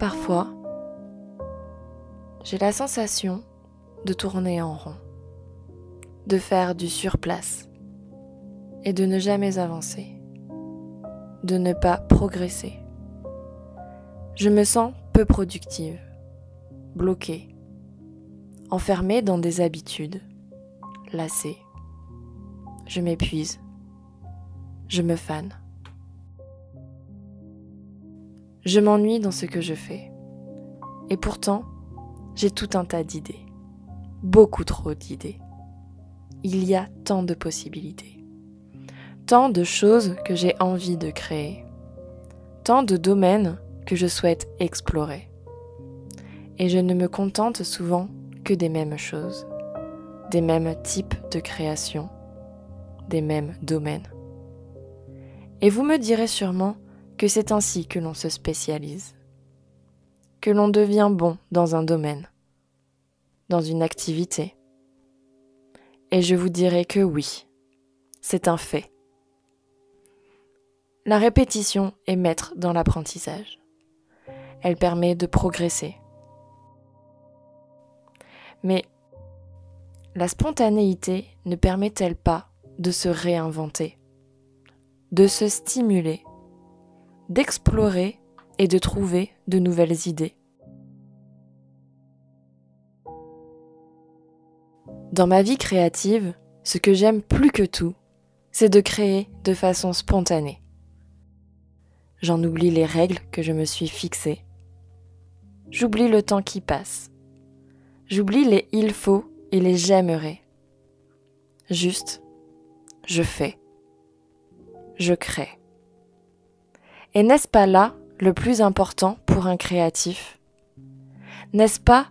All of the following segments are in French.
Parfois, j'ai la sensation de tourner en rond, de faire du surplace et de ne jamais avancer, de ne pas progresser. Je me sens peu productive, bloquée, enfermée dans des habitudes, lassée. Je m'épuise, je me fane. Je m'ennuie dans ce que je fais. Et pourtant, j'ai tout un tas d'idées. Beaucoup trop d'idées. Il y a tant de possibilités. Tant de choses que j'ai envie de créer. Tant de domaines que je souhaite explorer. Et je ne me contente souvent que des mêmes choses. Des mêmes types de création. Des mêmes domaines. Et vous me direz sûrement que c'est ainsi que l'on se spécialise, que l'on devient bon dans un domaine, dans une activité. Et je vous dirai que oui, c'est un fait. La répétition est maître dans l'apprentissage. Elle permet de progresser. Mais la spontanéité ne permet-elle pas de se réinventer, de se stimuler, d'explorer et de trouver de nouvelles idées? Dans ma vie créative, ce que j'aime plus que tout, c'est de créer de façon spontanée. J'en oublie les règles que je me suis fixées. J'oublie le temps qui passe. J'oublie les il faut et les j'aimerais. Juste, je fais. Je crée. Et n'est-ce pas là le plus important pour un créatif? N'est-ce pas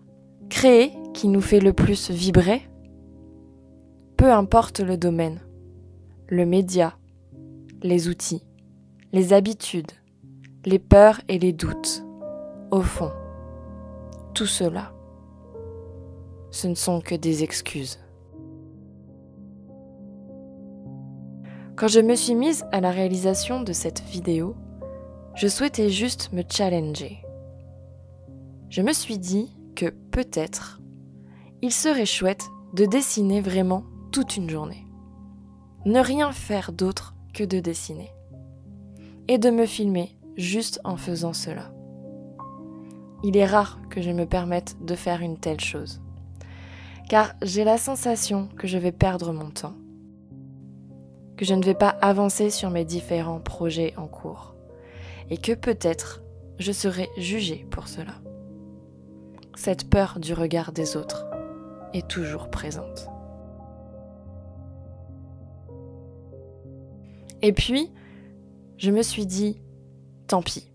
créer qui nous fait le plus vibrer? Peu importe le domaine, le média, les outils, les habitudes, les peurs et les doutes, au fond, tout cela, ce ne sont que des excuses. Quand je me suis mise à la réalisation de cette vidéo, je souhaitais juste me challenger. Je me suis dit que peut-être, il serait chouette de dessiner vraiment toute une journée. Ne rien faire d'autre que de dessiner. Et de me filmer juste en faisant cela. Il est rare que je me permette de faire une telle chose. Car j'ai la sensation que je vais perdre mon temps. Que je ne vais pas avancer sur mes différents projets en cours. Et que peut-être je serai jugée pour cela. Cette peur du regard des autres est toujours présente. Et puis, je me suis dit, tant pis.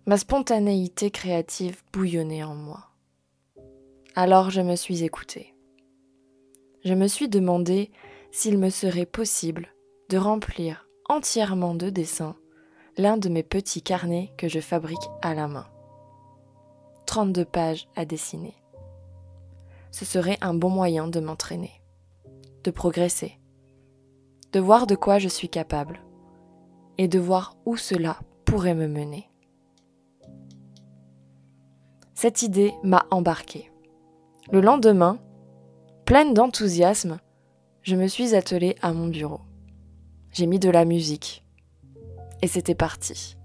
Ma spontanéité créative bouillonnait en moi. Alors je me suis écoutée. Je me suis demandé s'il me serait possible de remplir entièrement de dessins l'un de mes petits carnets que je fabrique à la main. 32 pages à dessiner. Ce serait un bon moyen de m'entraîner, de progresser, de voir de quoi je suis capable et de voir où cela pourrait me mener. Cette idée m'a embarquée. Le lendemain, pleine d'enthousiasme, je me suis attelée à mon bureau. J'ai mis de la musique et c'était parti.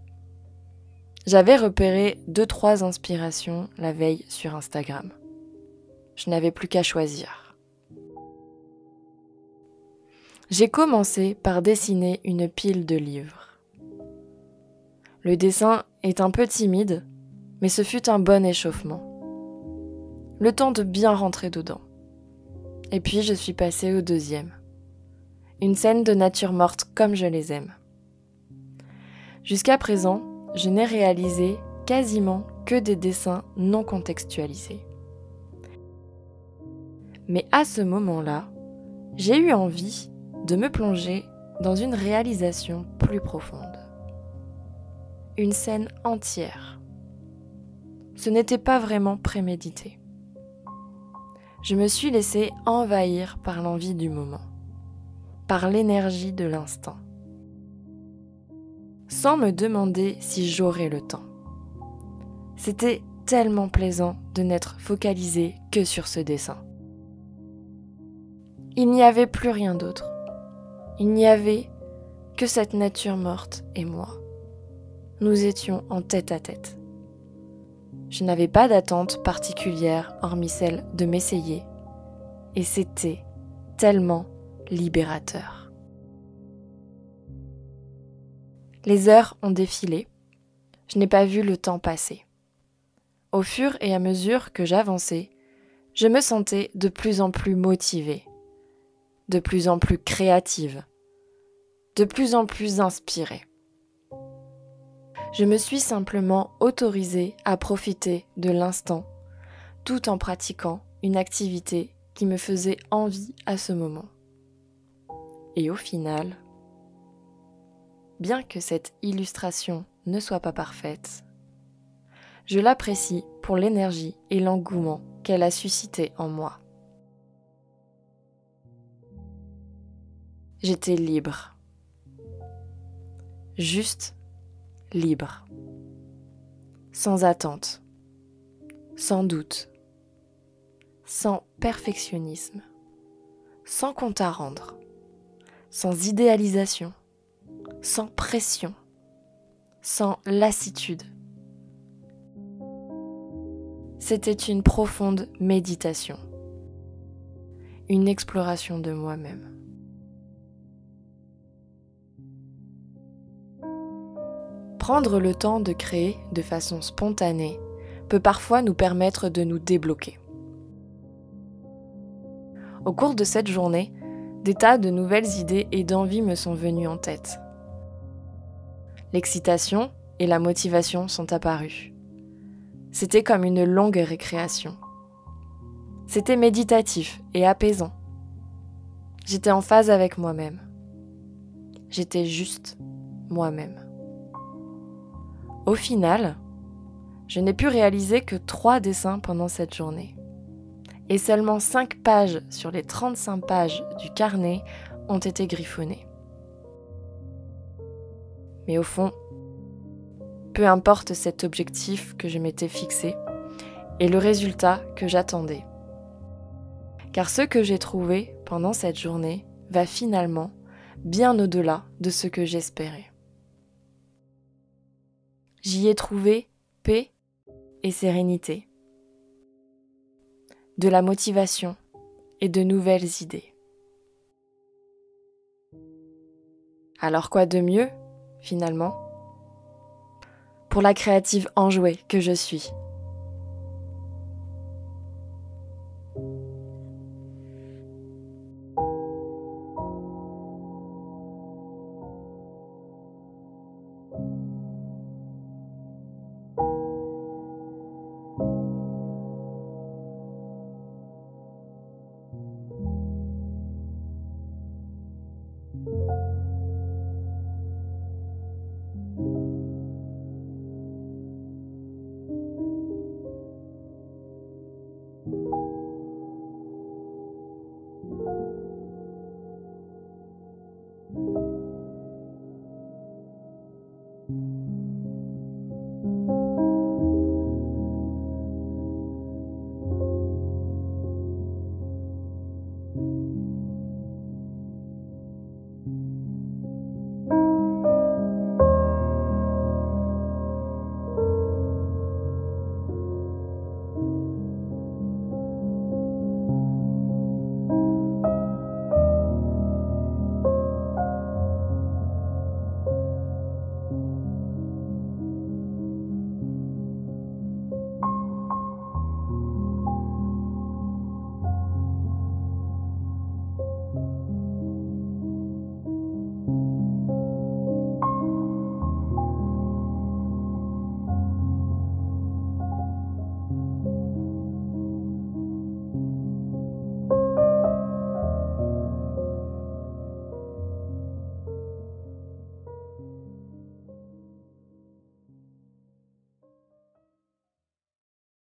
J'avais repéré 2-3 inspirations la veille sur Instagram. Je n'avais plus qu'à choisir. J'ai commencé par dessiner une pile de livres. Le dessin est un peu timide, mais ce fut un bon échauffement. Le temps de bien rentrer dedans. Et puis je suis passée au deuxième. Une scène de nature morte comme je les aime. Jusqu'à présent, je n'ai réalisé quasiment que des dessins non contextualisés. Mais à ce moment-là, j'ai eu envie de me plonger dans une réalisation plus profonde. Une scène entière. Ce n'était pas vraiment prémédité. Je me suis laissée envahir par l'envie du moment, par l'énergie de l'instant, sans me demander si j'aurais le temps. C'était tellement plaisant de n'être focalisé que sur ce dessin. Il n'y avait plus rien d'autre. Il n'y avait que cette nature morte et moi. Nous étions en tête à tête. Je n'avais pas d'attente particulière hormis celle de m'essayer. Et c'était tellement libérateur. Les heures ont défilé. Je n'ai pas vu le temps passer. Au fur et à mesure que j'avançais, je me sentais de plus en plus motivée, de plus en plus créative, de plus en plus inspirée. Je me suis simplement autorisée à profiter de l'instant, tout en pratiquant une activité qui me faisait envie à ce moment. Et au final, bien que cette illustration ne soit pas parfaite, je l'apprécie pour l'énergie et l'engouement qu'elle a suscité en moi. J'étais libre. Juste libre. Sans attente. Sans doute. Sans perfectionnisme. Sans compte à rendre. Sans idéalisation. Sans pression. Sans lassitude. C'était une profonde méditation. Une exploration de moi-même. Prendre le temps de créer de façon spontanée peut parfois nous permettre de nous débloquer. Au cours de cette journée, des tas de nouvelles idées et d'envies me sont venues en tête. L'excitation et la motivation sont apparues. C'était comme une longue récréation. C'était méditatif et apaisant. J'étais en phase avec moi-même. J'étais juste moi-même. Au final, je n'ai pu réaliser que 3 dessins pendant cette journée. Et seulement 5 pages sur les 35 pages du carnet ont été griffonnées. Mais au fond, peu importe cet objectif que je m'étais fixé et le résultat que j'attendais. Car ce que j'ai trouvé pendant cette journée va finalement bien au-delà de ce que j'espérais. J'y ai trouvé paix et sérénité, de la motivation et de nouvelles idées. Alors quoi de mieux, finalement, pour la créative enjouée que je suis?